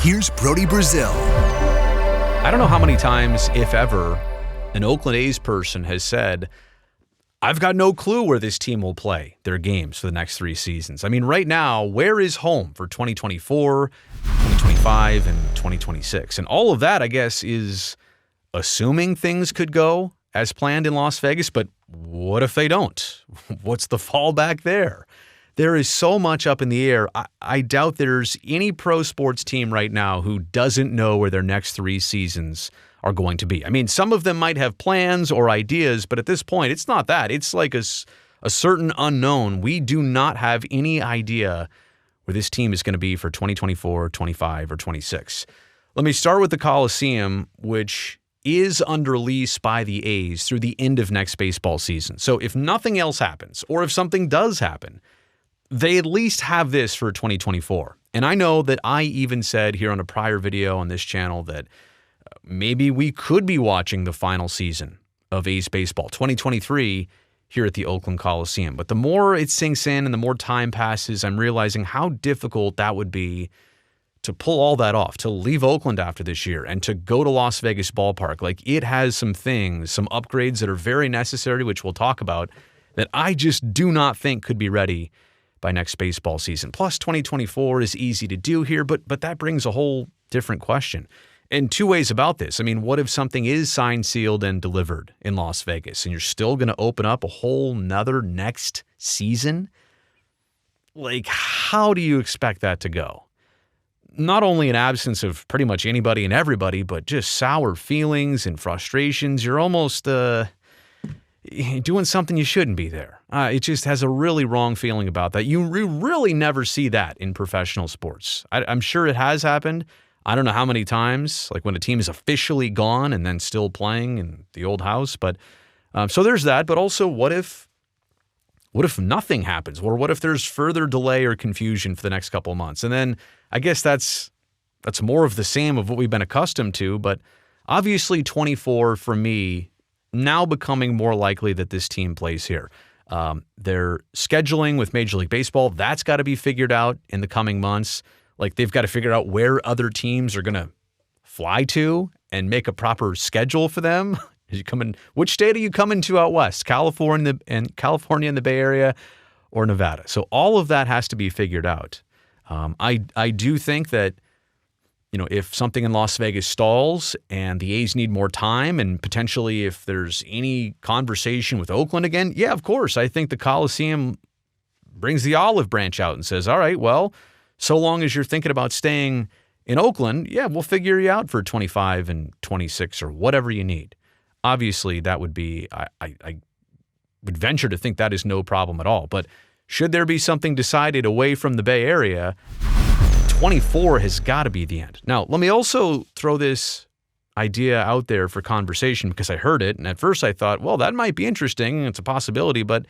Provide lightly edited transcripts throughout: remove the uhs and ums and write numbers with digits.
Here's Brody Brazil. I don't know how many times, if ever, an Oakland A's person has said, I've got no clue where this team will play their games for the next 3 seasons. I mean, right now, where is home for 2024, 2025, and 2026? And all of that, I guess, is assuming things could go as planned in Las Vegas, but what if they don't? What's the fallback there? There is so much up in the air. I doubt there's any pro sports team right now who doesn't know where their next 3 seasons are going to be. I mean, some of them might have plans or ideas, but at this point, it's not that. It's like a certain unknown. We do not have any idea where this team is going to be for 2024, 25, or 26. Let me start with the Coliseum, which is under lease by the A's through the end of next baseball season. So if nothing else happens, or if something does happen, they at least have this for 2024. And I know that I even said here on a prior video on this channel that maybe we could be watching the final season of A's baseball, 2023, here at the Oakland Coliseum. But the more it sinks in and the more time passes, I'm realizing how difficult that would be to pull all that off, to leave Oakland after this year and to go to Las Vegas ballpark. Like, it has some things, some upgrades that are very necessary, which we'll talk about, that I just do not think could be ready by next baseball season. Plus, 2024 is easy to do here, but that brings a whole different question. And 2 ways about this. I mean, what if something is signed, sealed, and delivered in Las Vegas, and you're still going to open up a whole nother next season? Like, how do you expect that to go? Not only an absence of pretty much anybody and everybody, but just sour feelings and frustrations. You're almost doing something you shouldn't be there. It just has a really wrong feeling about that. You really never see that in professional sports. I'm sure it has happened. I don't know how many times, like when a team is officially gone and then still playing in the old house. But so there's that. But also, what if nothing happens? Or what if there's further delay or confusion for the next couple of months? And then I guess that's more of the same of what we've been accustomed to. But obviously 24 for me, now becoming more likely that this team plays here. Their scheduling with Major League Baseball, that's got to be figured out in the coming months. Like, they've got to figure out where other teams are going to fly to and make a proper schedule for them. Which state are you coming to out west? California and the Bay Area or Nevada? So all of that has to be figured out. I do think that, if something in Las Vegas stalls and the A's need more time, and potentially if there's any conversation with Oakland again, yeah, of course. I think the Coliseum brings the olive branch out and says, all right, well, so long as you're thinking about staying in Oakland, yeah, we'll figure you out for 25 and 26 or whatever you need. Obviously, that would be, I would venture to think that is no problem at all. But should there be something decided away from the Bay Area, 24 has got to be the end. Now, let me also throw this idea out there for conversation because I heard it. And at first I thought, well, that might be interesting. It's a possibility, but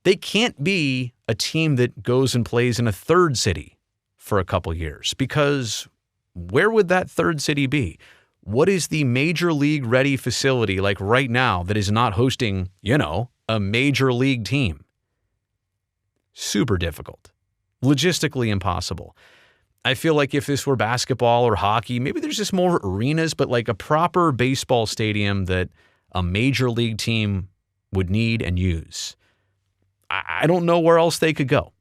they can't be a team that goes and plays in a third city for a couple years, because where would that third city be? What is the major league ready facility like right now that is not hosting, a major league team? Super difficult. Logistically impossible. I feel like if this were basketball or hockey, maybe there's just more arenas, but like a proper baseball stadium that a major league team would need and use. I don't know where else they could go.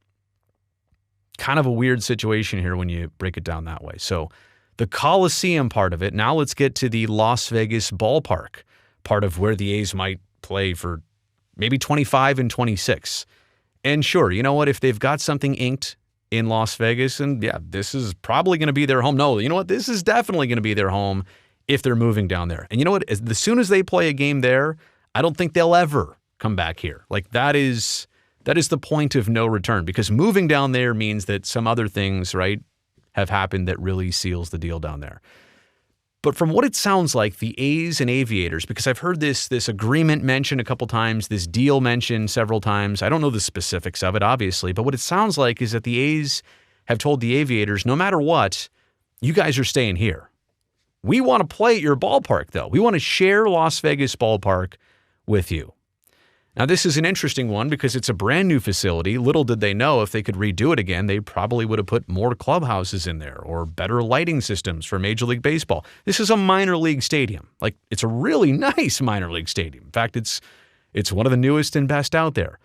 Kind of a weird situation here when you break it down that way. So the Coliseum part of it, now let's get to the Las Vegas ballpark, part of where the A's might play for maybe 25 and 26. And sure, you know what? If they've got something inked in Las Vegas, and yeah, this is probably going to be their home. No, you know what? This is definitely going to be their home if they're moving down there. And you know what? As soon as they play a game there, I don't think they'll ever come back here. Like, that is the point of no return, because moving down there means that some other things, right, have happened that really seals the deal down there. But from what it sounds like, the A's and Aviators, because I've heard this agreement mentioned a couple times, this deal mentioned several times. I don't know the specifics of it, obviously, but what it sounds like is that the A's have told the Aviators, no matter what, you guys are staying here. We want to play at your ballpark, though. We want to share Las Vegas ballpark with you. Now, this is an interesting one because it's a brand new facility. Little did they know if they could redo it again, they probably would have put more clubhouses in there or better lighting systems for Major League Baseball. This is a minor league stadium. Like, it's a really nice minor league stadium. In fact, it's one of the newest and best out there.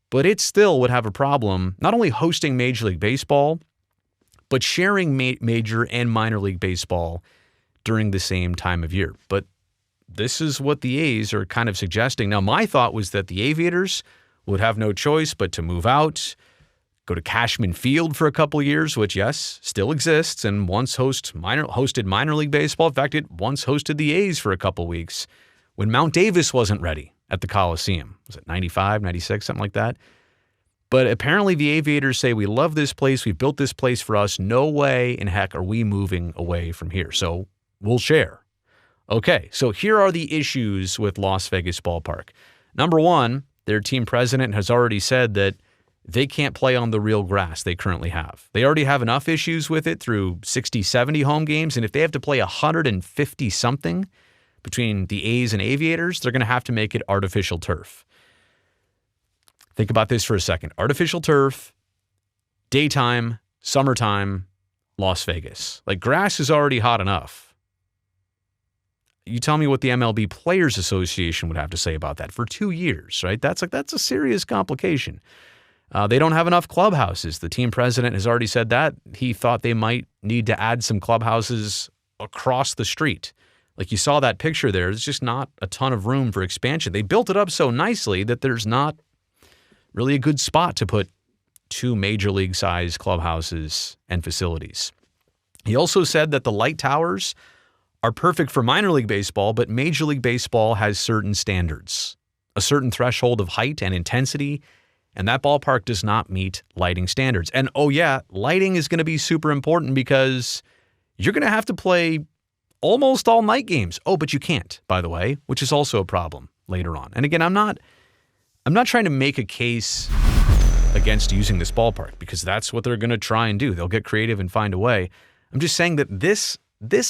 But it still would have a problem not only hosting Major League Baseball, but sharing Major and Minor League Baseball during the same time of year. But this is what the A's are kind of suggesting. Now, my thought was that the Aviators would have no choice but to move out, go to Cashman Field for a couple of years, which, yes, still exists and once hosted minor league baseball. In fact, it once hosted the A's for a couple of weeks when Mount Davis wasn't ready at the Coliseum. Was it 95, 96, something like that? But apparently the Aviators say, we love this place. We've built this place for us. No way in heck are we moving away from here. So we'll share. Okay, so here are the issues with Las Vegas Ballpark. Number one, their team president has already said that they can't play on the real grass they currently have. They already have enough issues with it through 60, 70 home games, and if they have to play 150-something between the A's and Aviators, they're going to have to make it artificial turf. Think about this for a second. Artificial turf, daytime, summertime, Las Vegas. Like, grass is already hot enough. You tell me what the MLB Players Association would have to say about that for 2 years, right? That's a serious complication. They don't have enough clubhouses. The team president has already said that. He thought they might need to add some clubhouses across the street. Like, you saw that picture there. There's just not a ton of room for expansion. They built it up so nicely that there's not really a good spot to put 2 major league size clubhouses and facilities. He also said that the light towers are perfect for minor league baseball, but Major League Baseball has certain standards, a certain threshold of height and intensity, and that ballpark does not meet lighting standards. And oh yeah, lighting is going to be super important because you're going to have to play almost all night games. Oh, but you can't, by the way, which is also a problem later on. And again, I'm not trying to make a case against using this ballpark because that's what they're going to try and do. They'll get creative and find a way. I'm just saying that this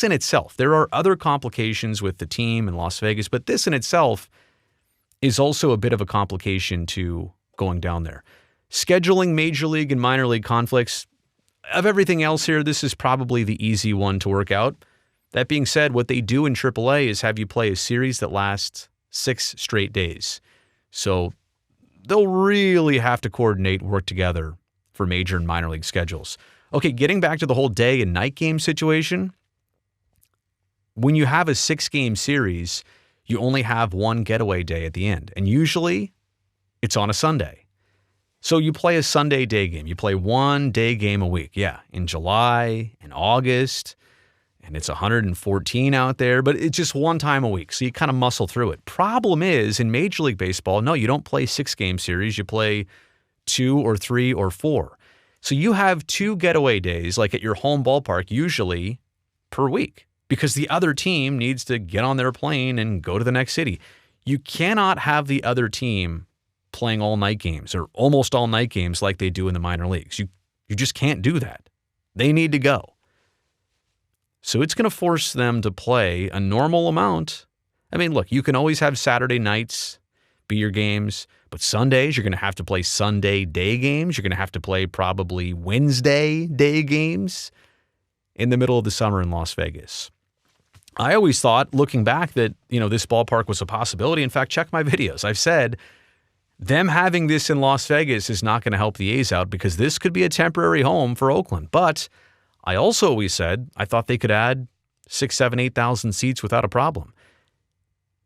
in itself, there are other complications with the team in Las Vegas, but this in itself is also a bit of a complication to going down there. Scheduling major league and minor league conflicts, of everything else here, this is probably the easy one to work out. That being said, what they do in AAA is have you play a series that lasts 6 straight days. So they'll really have to coordinate, work together for major and minor league schedules. Okay, getting back to the whole day and night game situation, when you have a 6-game series, you only have one getaway day at the end. And usually it's on a Sunday. So you play a Sunday day game. You play one day game a week. Yeah, in July, in August, and it's 114 out there, but it's just one time a week. So you kind of muscle through it. Problem is, in Major League Baseball, no, you don't play 6-game series. You play 2 or 3 or 4. So you have 2 getaway days, like at your home ballpark, usually per week, because the other team needs to get on their plane and go to the next city. You cannot have the other team playing all night games or almost all night games like they do in the minor leagues. You just can't do that. They need to go. So it's going to force them to play a normal amount. I mean, look, you can always have Saturday nights be your games, but Sundays, you're going to have to play Sunday day games. You're going to have to play probably Wednesday day games in the middle of the summer in Las Vegas. I always thought, looking back, that, this ballpark was a possibility. In fact, check my videos. I've said them having this in Las Vegas is not going to help the A's out because this could be a temporary home for Oakland. But I also always said I thought they could add 6,000, 7,000, 8,000 seats without a problem.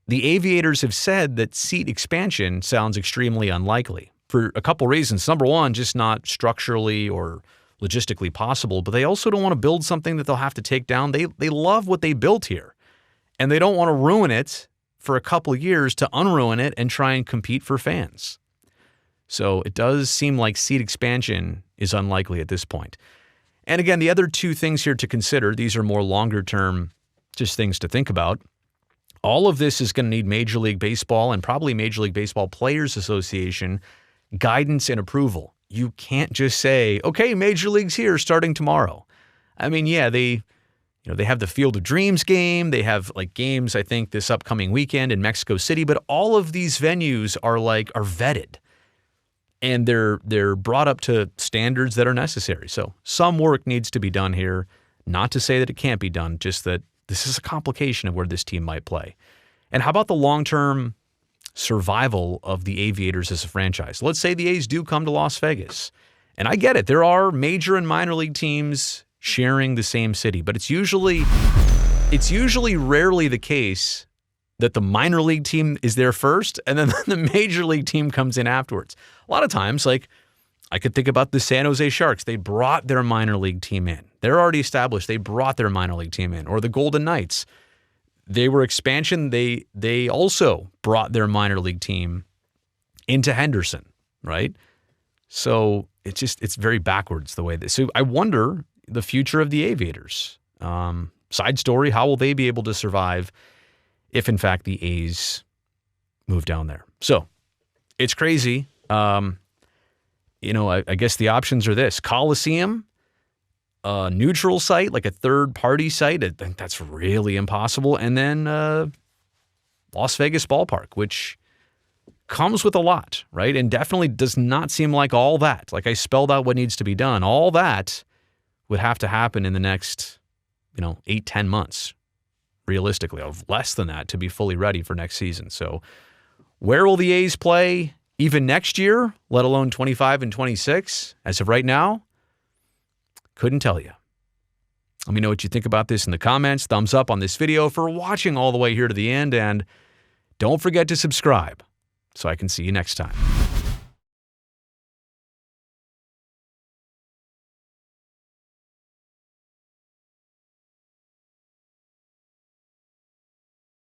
The Aviators have said that seat expansion sounds extremely unlikely for a couple reasons. Number one, just not structurally or logistically possible, but they also don't want to build something that they'll have to take down. They love what they built here, and they don't want to ruin it for a couple of years to unruin it and try and compete for fans. So it does seem like seat expansion is unlikely at this point. And again, the other 2 things here to consider, these are more longer term, just things to think about. All of this is going to need Major League Baseball and probably Major League Baseball Players Association guidance and approval. You can't just say, okay, Major League's here starting tomorrow. I mean, yeah, they They have the Field of Dreams game. They have like games, I think, this upcoming weekend in Mexico City. But all of these venues are vetted, and they're brought up to standards that are necessary. So some work needs to be done here. Not to say that it can't be done, just that this is a complication of where this team might play. And how about the long-term survival of the Aviators as a franchise? Let's say the A's do come to Las Vegas. And I get it. There are major and minor league teams sharing the same city, but it's usually rarely the case that the minor league team is there first and then the major league team comes in afterwards. A lot of times, like I could think about the San Jose Sharks. They brought their minor league team in. They're already established. They brought their minor league team in. Or the Golden Knights. They were expansion. They also brought their minor league team into Henderson, right? So it's very backwards the way that. So I wonder the future of the Aviators. Side story, how will they be able to survive if, in fact, the A's move down there? So it's crazy. I guess the options are this. Coliseum, a neutral site, like a third-party site. I think that's really impossible. And then Las Vegas Ballpark, which comes with a lot, right? And definitely does not seem like all that. Like I spelled out what needs to be done. All that would have to happen in the next, 8-10 months, realistically, of less than that to be fully ready for next season. So where will the A's play even next year, let alone 25 and 26? As of right now, couldn't tell you. Let me know what you think about this in the comments. Thumbs up on this video for watching all the way here to the end. And don't forget to subscribe so I can see you next time.